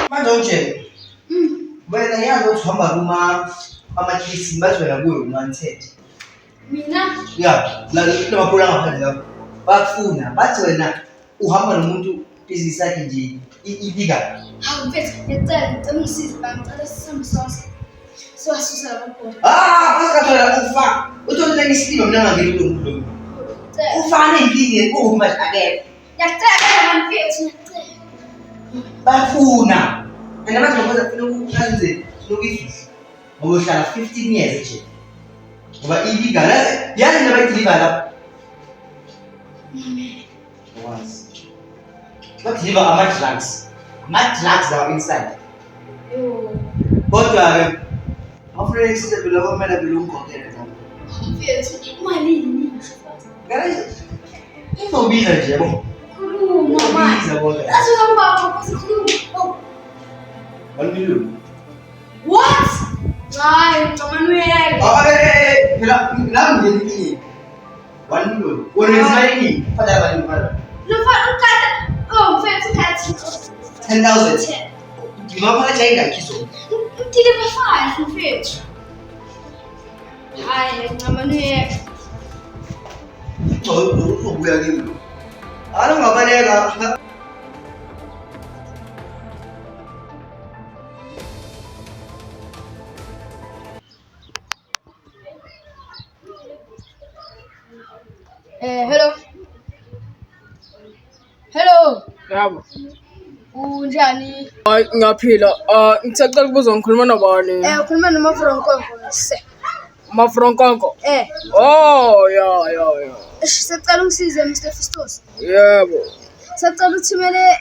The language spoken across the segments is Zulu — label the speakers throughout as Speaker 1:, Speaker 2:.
Speaker 1: Manje wena yazi ukuhamba amakhisi bazwela kuyo umanthethe.
Speaker 2: Mina?
Speaker 1: Ya, la maphula ngaphandle lapho. Bafuna bathi wena uhamba nomuntu business yakhe nje ibika.
Speaker 2: Hawu mfethu, ngicela ngisize bangicela sishambe sonke. Siwasusa lapho.
Speaker 1: Basikathola ufa. Uthole ngisiliba mina ngangeli kulo muntu. Ufane impini uma akekho.
Speaker 2: Ngiyacela mfethu, ngiyacela.
Speaker 1: Bafuna. And manje ngoba ufuna ukwenze lokufihla. Ngoba uhlala 15 years nje. Ngoba ibika yazi noma ideliver lapha. Once. What deliver ama-drugs? Ama-drugs are inside. Kodwa afuna isize phela komela phela ungikhokhele lapho.
Speaker 2: Mfethu, imalini?
Speaker 1: Ngale izobiza nje yabo.
Speaker 2: Khuluma manje.
Speaker 1: Izobiza kodwa.
Speaker 2: Asuka ubaba usikhuluma.
Speaker 1: 1 million.
Speaker 2: What? Hayi, ngicabanga uyeke.
Speaker 1: Phela nami ngiyini. 1 million. Wena izimali fada bani mara.
Speaker 2: Lufana ukata. Oh, mfethu kathi.
Speaker 1: 10,000. Ngimama jayinga kiso.
Speaker 2: Deliver 5 mfethu. Hayi, ngicabanga uyeke.
Speaker 1: Uzobuya kimi. Ngabaleka.
Speaker 2: Hello. Hello.
Speaker 3: Yabo.
Speaker 2: Unjani?
Speaker 3: Hayi ngiyaphila. Ngicela ukubuza ngikhuluma nobani?
Speaker 2: Ukhuluma noMafronkonko se.
Speaker 3: Mafronkonko? Oh, ya.
Speaker 2: Sicela ungisize Mr. Festus.
Speaker 3: Yebo.
Speaker 2: Sicela uthumele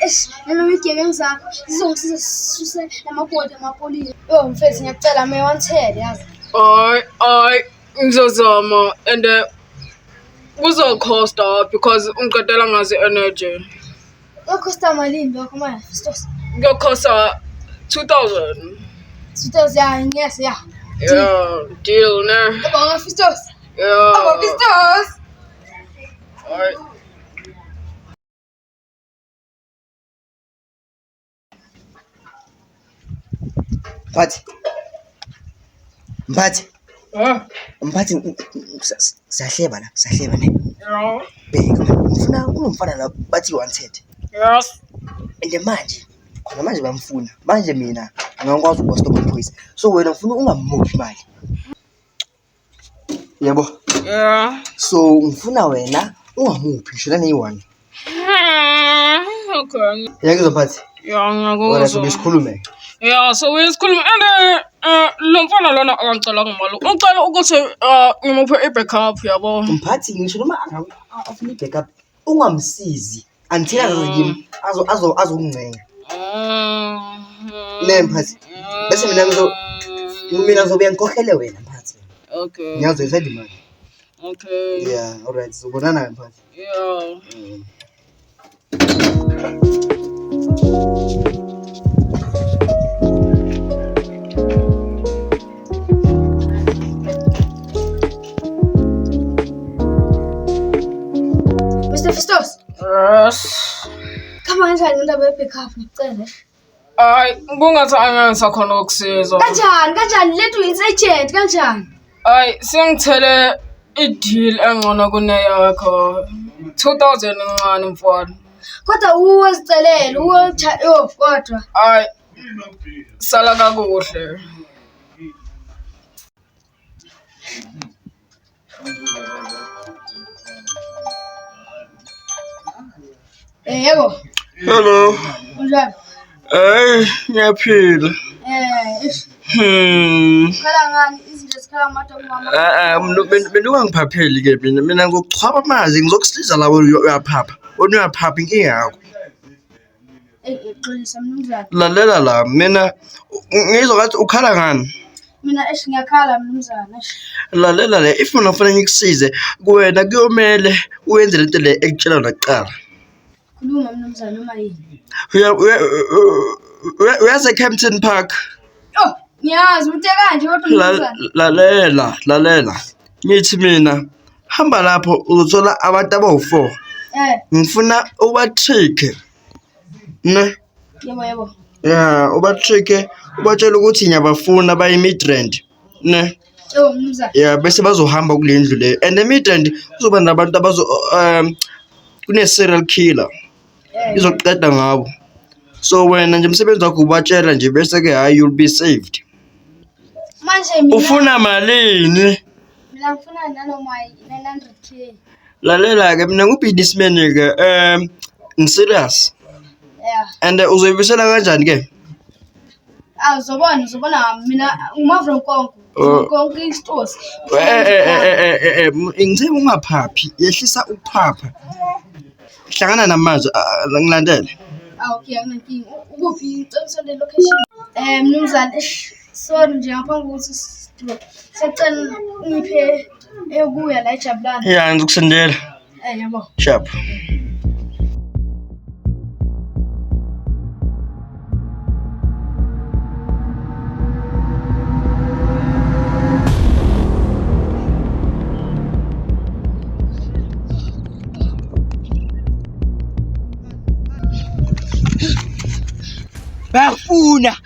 Speaker 2: noma igebengu zakho zizongisiza sisuse namabhodi amapolisi. Yo mfethu ngiyacela me 110 yazi.
Speaker 3: Hayi ngizozama and kuzokhosta because ungiqedela ngazi energy.
Speaker 2: Ukhosta malini lokho manje Festus?
Speaker 3: Ngiyokhosta 2000.
Speaker 2: 2000 yes yeah.
Speaker 3: Yeah, deal ne.
Speaker 2: Abanga Festus.
Speaker 3: Yeah.
Speaker 2: Abanga Festus.
Speaker 3: Alright.
Speaker 1: Mphathi. Mphathi sahleba ne.
Speaker 3: Yeah.
Speaker 1: Bheka ngifuna kunomfana la bathi wanted.
Speaker 3: Yes.
Speaker 1: And manje bamfuna. Manje mina angakwazi ukustop amaphoyisa. So wena ufuna ungamuphi imali. Yebo.
Speaker 3: Yeah.
Speaker 1: So ngifuna wena ungamuphi ngisho nane1.
Speaker 3: Okay.
Speaker 1: Yakuzwa mphathi?
Speaker 3: Yeah, ngiyakuzwa.
Speaker 1: Wena sobe sikhulume.
Speaker 3: Yeah, so wesikhuluma and lo mfana lona angicela ngimali. Ucela ukuthi ngimuphe i-backup yabo.
Speaker 1: Mphathi ngisho noma afuna i-backup ungamsizi until azongimi azoncenga. Mphathi. Bese mina ngizobe ngikhokhele wena mphathi.
Speaker 3: Okay.
Speaker 1: Ngiyazoyisa imali.
Speaker 3: Okay.
Speaker 1: Yeah, alright. Sobonana mphathi.
Speaker 3: Yeah.
Speaker 2: Mr. Festus.
Speaker 3: Yes.
Speaker 2: Khamba kanjani indaba ye-backup ngicela?
Speaker 3: Hayi kungathi angisakhona ukusiza.
Speaker 2: Kanjani lethu is-agent kanjani?
Speaker 3: Hayi singithele i-deal engcono kuneyakho. 2000 incane mfana.
Speaker 2: Kodwa uwazicelela kodwa.
Speaker 3: Hayi sala kakuhle.
Speaker 2: Yebo.
Speaker 4: Hello.
Speaker 2: Unjani?
Speaker 4: Ngiyaphila.
Speaker 2: Khala ngani izinto zikhala mama?
Speaker 4: Bengingangiphapheli ke mina ngokuchwaba amazi ngizokusiza labo uyaphapha. Uyaphapha inkinga yakho.
Speaker 2: Xolisa mnumzane.
Speaker 4: Lalela la mina ngizwa ngathi ukhala ngani?
Speaker 2: Mina ngiyakhala mnumzane.
Speaker 4: Lalela le if mina ufuna ngikusize kuwena kuyomele uyenze lento le ekutshela nakuqala.
Speaker 2: Khuluma mnumzane noma yini?
Speaker 4: Uyaze Kempton Park.
Speaker 2: Ngiyazi uthe kanje kodwa mnumzane.
Speaker 4: Lalela. ngithi mina hamba lapho uzothola abantu abawu4 ngifuna uba-trick ne
Speaker 2: Yebo.
Speaker 4: ya uba-trick ubatshela ukuthi ngiyabafuna bayi-midrand ne
Speaker 2: Yebo mnumzane.
Speaker 4: ya bese bazohamba kule ndlu le and emidrand kuzoba nabantu kune-serial killer izoqeda ngabo so wena nje umsebenzi wakho ubatshela nje bese-ke hayi you'll be saved.
Speaker 2: Manje mina
Speaker 4: Ufuna malini?
Speaker 2: ngifuna nanoma 900k.
Speaker 4: Lalela-ke mina ngu-businessman-ke ngi-serious
Speaker 2: Yeah.
Speaker 4: and uzoyibuyisela kanjani-ke?
Speaker 2: Uzobona mina ngumavro Nkonko. Nkonko isitosi.
Speaker 4: Ngithe ungaphaphi yehlisa ukuphapha hlangana namanje ngilandele.
Speaker 2: Okay, anginkinga. Ukuphi iciniso le location? Mnumzane, sorry nje ngaphambi kokuthi sicela ngiphe eyokuya la eJabulani.
Speaker 4: Ya ngizokusendela.
Speaker 2: Yabo.
Speaker 4: Sharp.
Speaker 1: Bafuna